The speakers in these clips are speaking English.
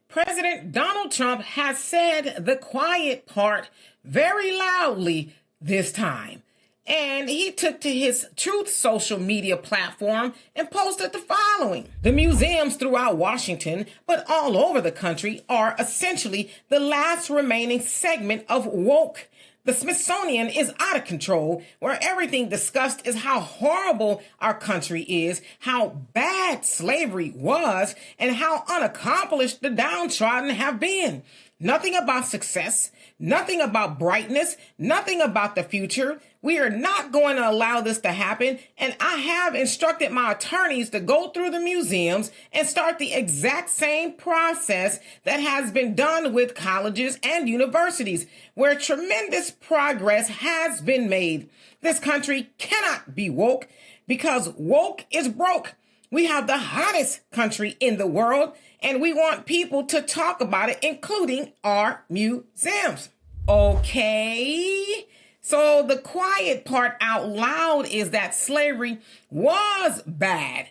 President Donald Trump has said the quiet part very loudly this time. And he took to his Truth social media platform and posted the following. The museums throughout Washington, but all over the country, are essentially the last remaining segment of woke. The Smithsonian is out of control, where everything discussed is how horrible our country is, how bad slavery was, and how unaccomplished the downtrodden have been. Nothing about success, nothing about brightness, nothing about the future. We are not going to allow this to happen, and I have instructed my attorneys to go through the museums and start the exact same process that has been done with colleges and universities, where tremendous progress has been made. This country cannot be woke because woke is broke. We have the hottest country in the world, and we want people to talk about it, including our museums. Okay, so the quiet part out loud is that slavery was bad.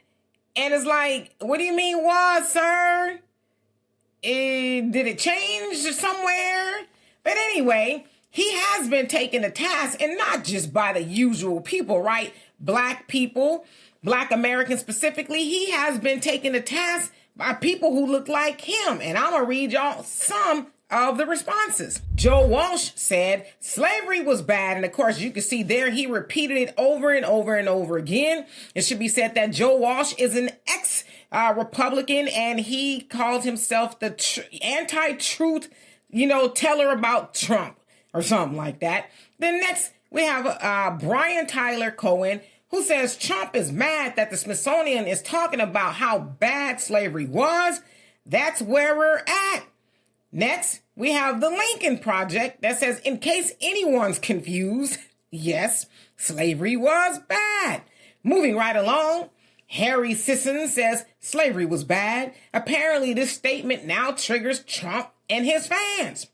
And it's like, what do you mean was, sir? Did it change somewhere? But anyway, he has been taken to task, and not just by the usual people, right? Black people, Black Americans specifically. He has been taken to task by people who look like him. And I'm going to read y'all some of the responses. Joe Walsh said slavery was bad. And of course, you can see there he repeated it over and over and over again. It should be said that Joe Walsh is an ex-Republican, and he called himself the anti-truth, teller about Trump or something like that. Then next we have Brian Tyler Cohen, who says Trump is mad that the Smithsonian is talking about how bad slavery was. That's where we're at. Next, we have the Lincoln Project that says, in case anyone's confused, yes, slavery was bad. Moving right along, Harry Sisson says slavery was bad. Apparently, this statement now triggers Trump and his fans.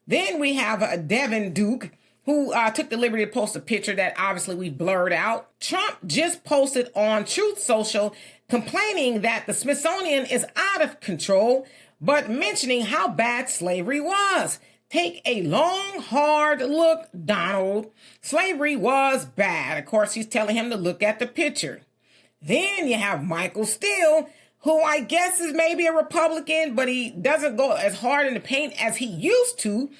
Then we have Devin Duke, who took the liberty to post a picture that obviously we blurred out. Trump just posted on Truth Social complaining that the Smithsonian is out of control, but mentioning how bad slavery was. Take a long, hard look, Donald. Slavery was bad. Of course, he's telling him to look at the picture. Then you have Michael Steele, who I guess is maybe a Republican, but he doesn't go as hard in the paint as he used to.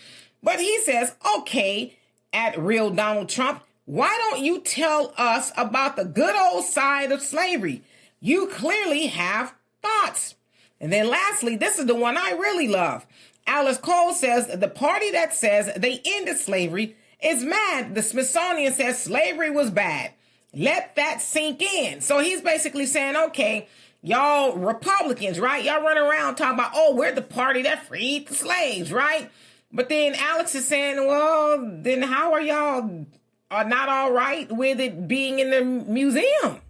But he says, okay, at Real Donald Trump, why don't you tell us about the good old side of slavery? You clearly have thoughts. And then lastly, this is the one I really love. Alice Cole says the party that says they ended slavery is mad. The Smithsonian says slavery was bad. Let that sink in. So he's basically saying, okay, y'all Republicans, right? Y'all run around talking about, oh, we're the party that freed the slaves, right? But then Alex is saying, well, then how are y'all not all right with it being in the museum?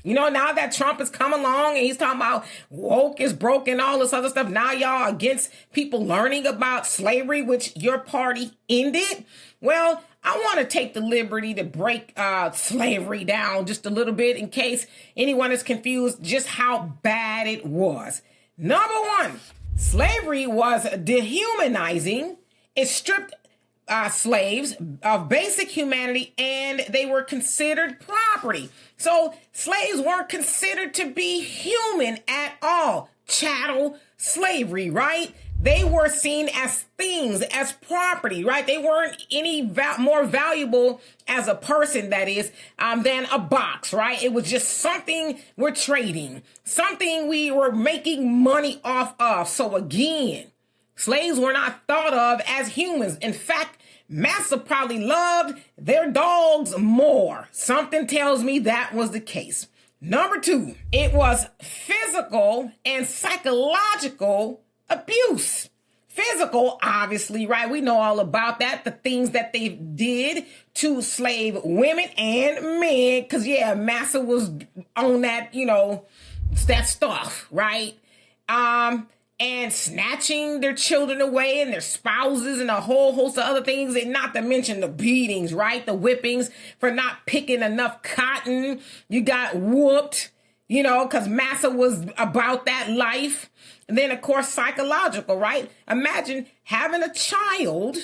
Now that Trump has come along and he's talking about woke is broken, all this other stuff. Now y'all against people learning about slavery, which your party ended. Well, I want to take the liberty to break slavery down just a little bit in case anyone is confused just how bad it was. Number one, slavery was dehumanizing. It stripped slaves of basic humanity, and they were considered property. So slaves weren't considered to be human at all. Chattel slavery, right? They were seen as things, as property, right? They weren't any more valuable as a person, that is, than a box, right? It was just something we're trading, something we were making money off of. So again, slaves were not thought of as humans. In fact, Massa probably loved their dogs more. Something tells me that was the case. Number two, it was physical and psychological abuse. Physical, obviously, right? We know all about that. The things that they did to slave women and men. Because, yeah, Massa was on that, that stuff, right? And snatching their children away and their spouses and a whole host of other things. And not to mention the beatings, right? The whippings for not picking enough cotton. You got whooped, because Massa was about that life. And then, of course, psychological, right? Imagine having a child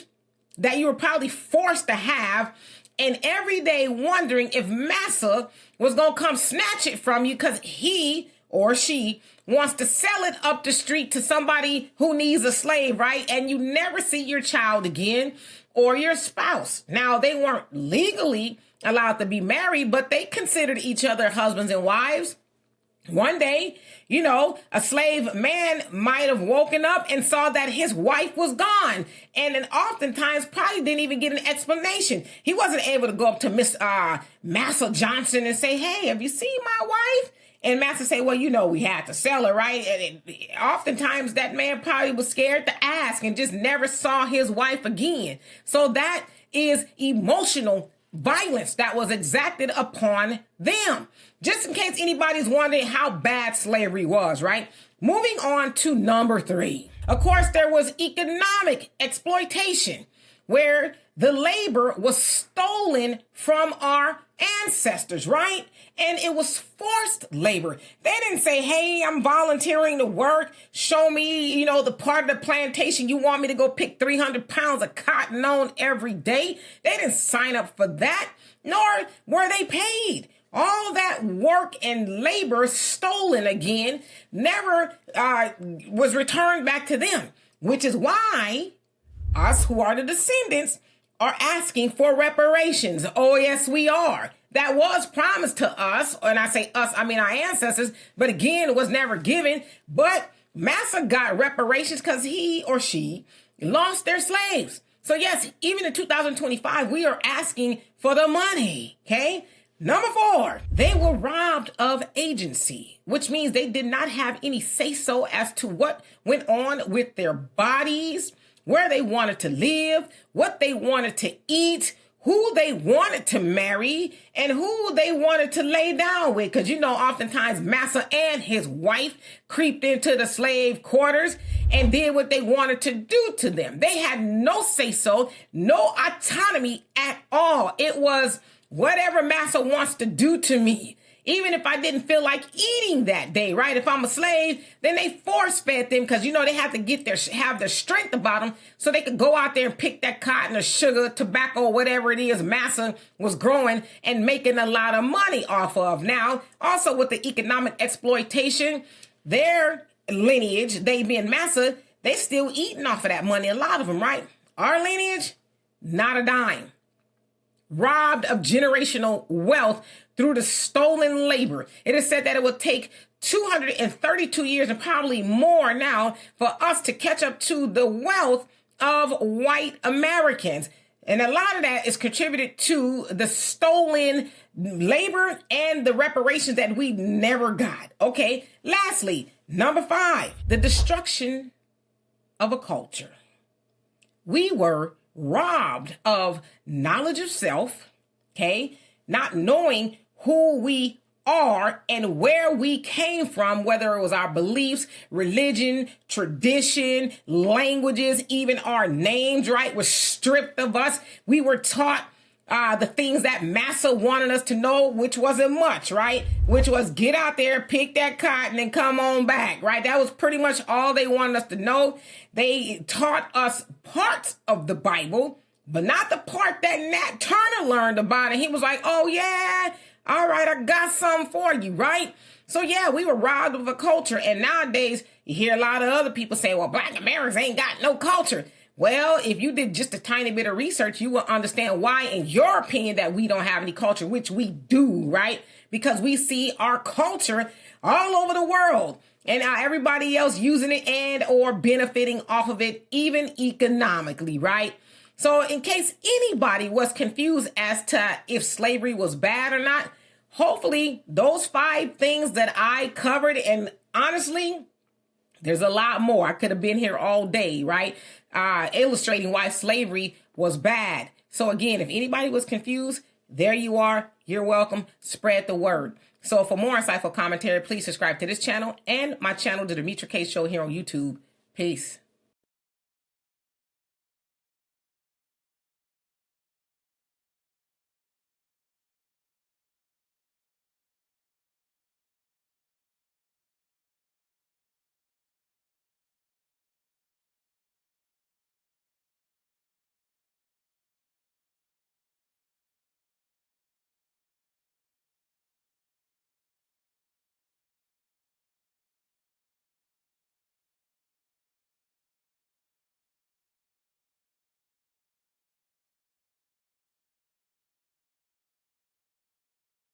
that you were probably forced to have and every day wondering if massa was going to come snatch it from you because he or she wants to sell it up the street to somebody who needs a slave, right? And you never see your child again or your spouse. Now, they weren't legally allowed to be married, but they considered each other husbands and wives. One day, a slave man might have woken up and saw that his wife was gone. And then oftentimes probably didn't even get an explanation. He wasn't able to go up to Miss Massa Johnson and say, hey, have you seen my wife? And Massa say, well, we had to sell her, right? And oftentimes that man probably was scared to ask and just never saw his wife again. So that is emotional violence that was exacted upon them. Just in case anybody's wondering how bad slavery was, right? Moving on to number 3. Of course, there was economic exploitation, where the labor was stolen from our ancestors, right? And it was forced labor. They didn't say, hey, I'm volunteering to work. Show me, the part of the plantation you want me to go pick 300 pounds of cotton on every day. They didn't sign up for that, nor were they paid. All that work and labor stolen again, never was returned back to them, which is why us who are the descendants are asking for reparations. Oh, yes, we are. That was promised to us. And I say us, I mean our ancestors. But again, it was never given. But Massa got reparations because he or she lost their slaves. So yes, even in 2025, we are asking for the money. Okay. Number 4, they were robbed of agency, which means they did not have any say-so as to what went on with their bodies, where they wanted to live, what they wanted to eat, who they wanted to marry, and who they wanted to lay down with. Because, oftentimes Massa and his wife creeped into the slave quarters and did what they wanted to do to them. They had no say-so, no autonomy at all. It was whatever Massa wants to do to me. Even if I didn't feel like eating that day, right? If I'm a slave, then they force-fed them because, they have to have their strength about them so they could go out there and pick that cotton or sugar, tobacco, or whatever it is Massa was growing and making a lot of money off of. Now, also with the economic exploitation, their lineage, they being Massa, they still eating off of that money, a lot of them, right? Our lineage, not a dime. Robbed of generational wealth through the stolen labor. It is said that it will take 232 years and probably more now for us to catch up to the wealth of white Americans. And a lot of that is contributed to the stolen labor and the reparations that we never got. Okay. Lastly, number 5, the destruction of a culture. We were robbed of knowledge of self, okay? Not knowing who we are and where we came from, whether it was our beliefs, religion, tradition, languages, even our names, right, was stripped of us. We were taught the things that Massa wanted us to know, which wasn't much, right? Which was get out there, pick that cotton and come on back, right? That was pretty much all they wanted us to know. They taught us parts of the Bible, but not the part that Nat Turner learned about. And he was like, oh yeah, all right, I got something for you, right? So yeah, we were robbed of a culture. And nowadays you hear a lot of other people say, well, Black Americans ain't got no culture. Well, if you did just a tiny bit of research, you will understand why, in your opinion, that we don't have any culture, which we do, right? Because we see our culture all over the world and everybody else using it and or benefiting off of it, even economically, right? So in case anybody was confused as to if slavery was bad or not, hopefully those 5 things that I covered, and honestly, there's a lot more. I could have been here all day, right? Illustrating why slavery was bad. So again, if anybody was confused, there you are. You're welcome. Spread the word. So for more insightful commentary, please subscribe to this channel and my channel, The Demetra Kaye Show, here on YouTube. Peace.